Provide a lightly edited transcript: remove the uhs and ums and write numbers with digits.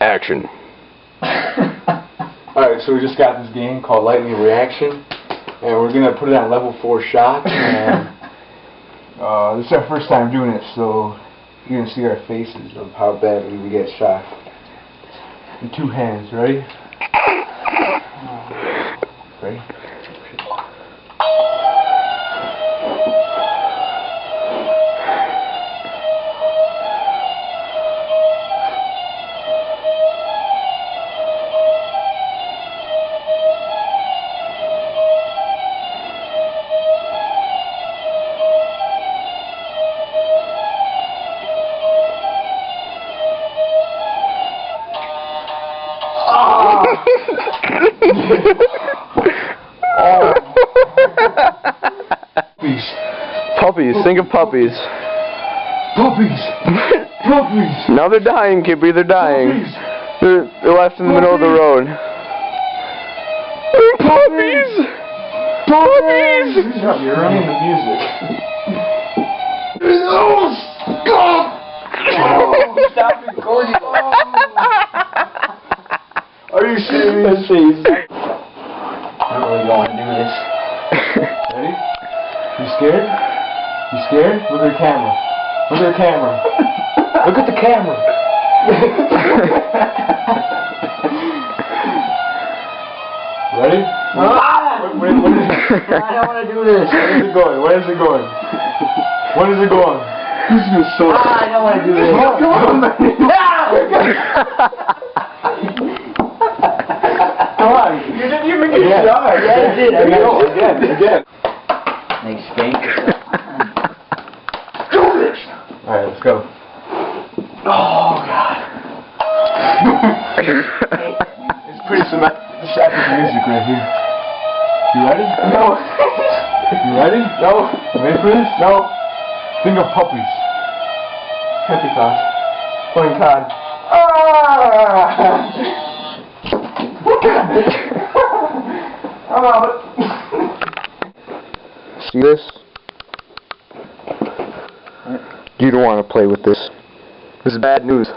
Action. Alright, so we just got this game called Lightning Reaction, and we're gonna put it on level 4 shock, and this is our first time doing it, so you're gonna see our faces of how badly we get shocked. In 2 hands, ready? Ready? Puppies. Think of puppies. Puppies! Puppies! Now they're dying, Kippy. They're dying. Puppies! They're left in the middle of the road. Puppies! Puppies! You're running the music. Oh, stop! Stop recording. Are you serious? I don't really want to do this. Ready? You scared? You scared? Look at the camera. Look at the camera. Look at the camera. Ready? What is it? I don't want to do this. Where is it going? Where is it going? When is it going? Who's going to sort? I don't want to do this. Come on, man. Come on. You didn't even get started. Yeah, I did. Again. They stink. Do this. Alright, let's go. Oh, God. It's pretty epic music right here. You ready? No. You ready? No. You ready for this? No. Think of puppies. Pentecost. Point cod. Ah! Oh. See this? You don't want to play with this. This is bad news.